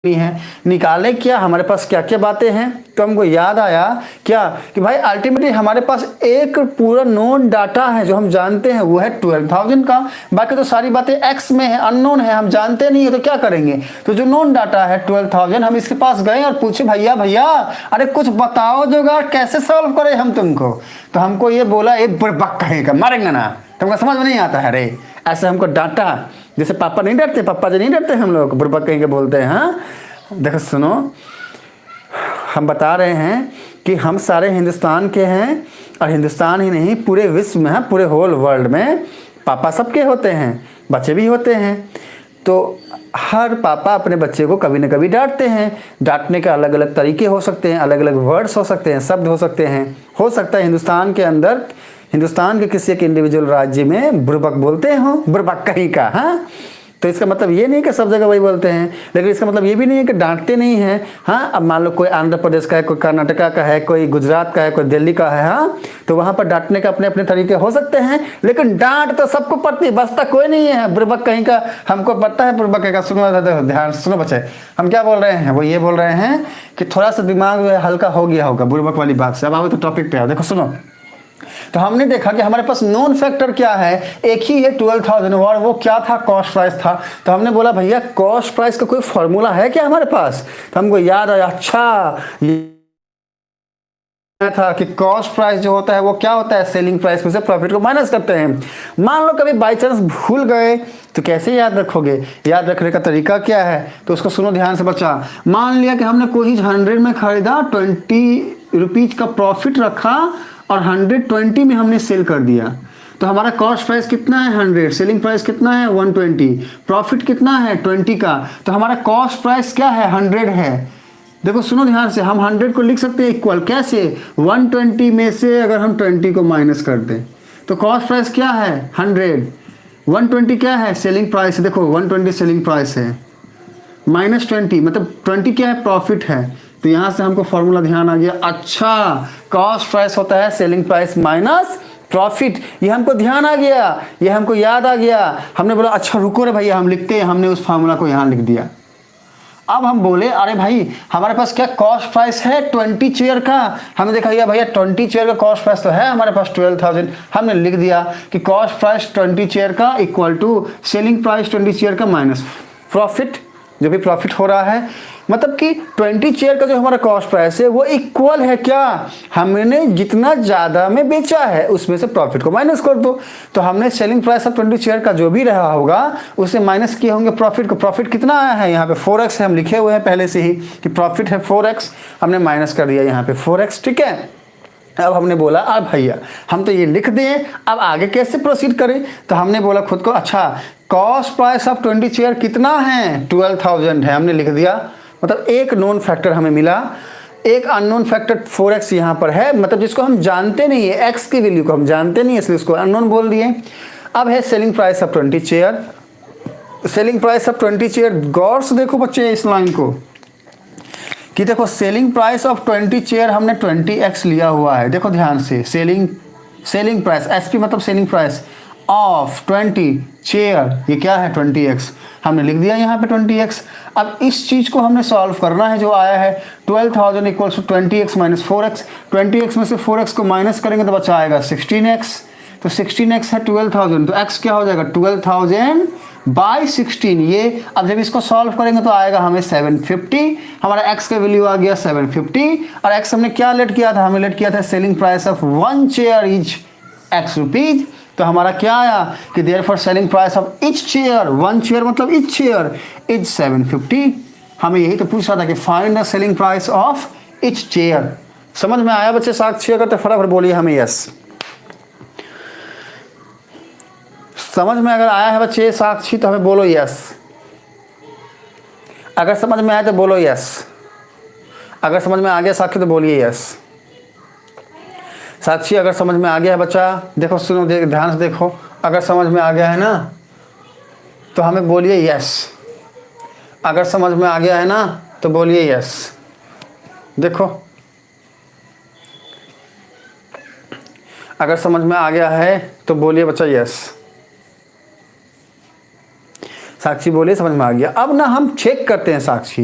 है, निकालें क्या, हमारे पास क्या क्या बातें हैं। तो हमको याद आया क्या कि भाई अल्टीमेटली हमारे पास एक पूरा नोन डाटा है जो हम जानते हैं, वो है 12,000 का। बाकी तो सारी बातें एक्स में है, अननोन है, हम जानते नहीं है, तो क्या करेंगे। तो जो नोन डाटा है 12,000, हम इसके पास गए और पूछे भैया भैया अरे कुछ बताओ जुगाड़, कैसे सॉल्व करें हम तुमको। तो हमको ये बोला एक बुड़बक कहेगा, मारेंगे ना, तुमको समझ में नहीं आता है रे। ऐसे हमको डांटा, जैसे पापा नहीं डरते, पापा जी नहीं डरते, हम लोग बुड़बक कहीं के बोलते हैं। हाँ देखो सुनो, हम बता रहे हैं कि हम सारे हिंदुस्तान के हैं, और हिंदुस्तान ही नहीं पूरे विश्व में है, पूरे होल वर्ल्ड में पापा सबके होते हैं, बच्चे भी होते हैं। तो हर पापा अपने बच्चे को कभी न कभी डांटते हैं। डांटने के अलग अलग तरीके हो सकते हैं, अलग अलग वर्ड्स हो सकते हैं, शब्द हो सकते हैं। हो सकता है हिंदुस्तान के अंदर, हिंदुस्तान के किसी एक इंडिविजुअल राज्य में बुड़बक बोलते हो, बुड़बक कहीं का। हाँ तो इसका मतलब ये नहीं कि सब जगह वही बोलते हैं, लेकिन इसका मतलब ये भी नहीं है कि डांटते नहीं हैं। हाँ अब मान लो कोई आंध्र प्रदेश का है, कोई कर्नाटका का है, कोई गुजरात का है, कोई दिल्ली का है। हाँ तो वहाँ पर डांटने के अपने अपने तरीके हो सकते हैं, लेकिन डांट तो सबको पड़ती है, बसता कोई नहीं है बुड़बक कहीं का। हमको पता है बुड़बक कहीं का। सुनो ध्यान सुनो बच्चे, हम क्या बोल रहे हैं, वो ये बोल रहे हैं कि थोड़ा सा दिमाग हल्का हो गया होगा बुड़बक वाली बात से। अब आओ तो टॉपिक पे आओ। देखो सुनो, तो हमने देखा कि हमारे पास नोन फैक्टर क्या है, एक ही है 12,000, और वो क्या था, कॉस्ट प्राइस था। तो हमने बोला भैया कॉस्ट प्राइस का कोई फॉर्मूला है क्या हमारे पास। तो हमको याद आया, अच्छा था कि कॉस्ट प्राइस जो होता है वो क्या होता है, सेलिंग प्राइस में से प्रॉफिट को माइनस करते हैं। मान लो कभी बाई चांस भूल गए तो कैसे याद रखोगे, याद रखने का तरीका क्या है, तो उसको सुनो ध्यान से बच्चा। मान लिया कि हमने कोई 100 में खरीदा, 20 रुपीज का प्रॉफिट रखा और 120 में हमने सेल कर दिया। तो हमारा कॉस्ट प्राइस कितना है 100, सेलिंग प्राइस कितना है 120, प्रॉफिट कितना है 20 का। तो हमारा कॉस्ट प्राइस क्या है 100 है। देखो सुनो ध्यान से, हम 100 को लिख सकते हैं इक्वल कैसे, 120 में से अगर हम 20 को माइनस कर दें तो कॉस्ट प्राइस क्या है 100, 120 क्या है सेलिंग प्राइस। देखो 120 सेलिंग प्राइस है, माइनस 20 मतलब 20 क्या है, प्रॉफिट है। तो यहां से हमको फॉर्मूला ध्यान आ गया, अच्छा कॉस्ट प्राइस होता है सेलिंग प्राइस माइनस प्रॉफिट। ये हमको ध्यान आ गया, ये हमको याद आ गया। हमने बोला अच्छा रुको रे भैया हम लिखते हैं, हमने उस फार्मूला को यहां लिख दिया। अब हम बोले अरे भाई हमारे पास क्या कॉस्ट प्राइस है 20 चेयर का। हमने देखा भैया 20 चेयर का कॉस्ट प्राइस तो है हमारे पास 12,000। हमने लिख दिया कि कॉस्ट प्राइस 20 चेयर का equal to selling price 20 chair का माइनस प्रॉफिट, जो भी प्रॉफिट हो रहा है। मतलब कि 20 चेयर का जो हमारा कॉस्ट प्राइस है वो इक्वल है क्या, हमने जितना ज़्यादा में बेचा है उसमें से प्रॉफिट को माइनस कर दो। तो हमने सेलिंग प्राइस ऑफ 20 चेयर का जो भी रहा होगा उससे माइनस किए होंगे प्रॉफिट को। प्रॉफिट कितना आया है यहाँ पे 4x है, हम लिखे हुए हैं पहले से ही कि प्रॉफिट है 4x, हमने माइनस कर दिया यहाँ पे 4x। ठीक है, अब हमने बोला अब भैया हम तो ये लिख दें, अब आगे कैसे प्रोसीड करें। तो हमने बोला खुद को, अच्छा कॉस्ट प्राइस ऑफ 20 चेयर कितना है 12,000 है, हमने लिख दिया। मतलब एक नोन फैक्टर हमें मिला, एक अननोन फैक्टर 4x यहाँ पर है, मतलब जिसको हम जानते नहीं है, x की वैल्यू को हम जानते नहीं है इसलिए उसको अननोन बोल दिए। अब है selling price of 20 chair, selling price of 20 chair. गौर से देखो बच्चे इस लाइन को कि देखो सेलिंग प्राइस ऑफ 20 चेयर हमने 20x लिया हुआ है। देखो ध्यान से, सेलिंग प्राइस एसपी मतलब सेलिंग प्राइस ऑफ 20 चेयर, ये क्या है 20x, हमने लिख दिया यहाँ पे 20x। अब इस चीज़ को हमने सॉल्व करना है, जो आया है 12,000 equals to 20x minus 4x। 20x में से 4x को माइनस करेंगे तो बचा आएगा 16x। तो 16x है 12,000, तो x क्या हो जाएगा 12,000 बाई 16। ये अब जब इसको सॉल्व करेंगे तो आएगा हमें 750। हमारा x का वैल्यू आ गया 750, और x हमने क्या लेट किया था, हमें लेट किया था selling price of 1 chair is x rupees. तो हमारा क्या आया कि therefore selling price of each chair, 1 chair मतलब ईच चेयर इज 750। हमें यही तो पूछ रहा था कि find the selling price of each chair. समझ में आया बच्चे, साक्षी अगर तो फटाफट बोलिए हमें यस। समझ में अगर आया है बच्चे साक्षी तो हमें बोलो यस, अगर समझ में आया तो बोलो यस, अगर समझ में आ गया साक्षी तो बोलिए यस। साक्षी अगर समझ में आ गया है बच्चा, देखो सुनो ध्यान से देखो, अगर समझ में आ गया है ना तो हमें बोलिए यस, अगर समझ में आ गया है ना तो बोलिए यस। देखो अगर समझ में आ गया है तो बोलिए बच्चा यस। साक्षी बोले समझ में आ गया। अब ना हम चेक करते हैं साक्षी,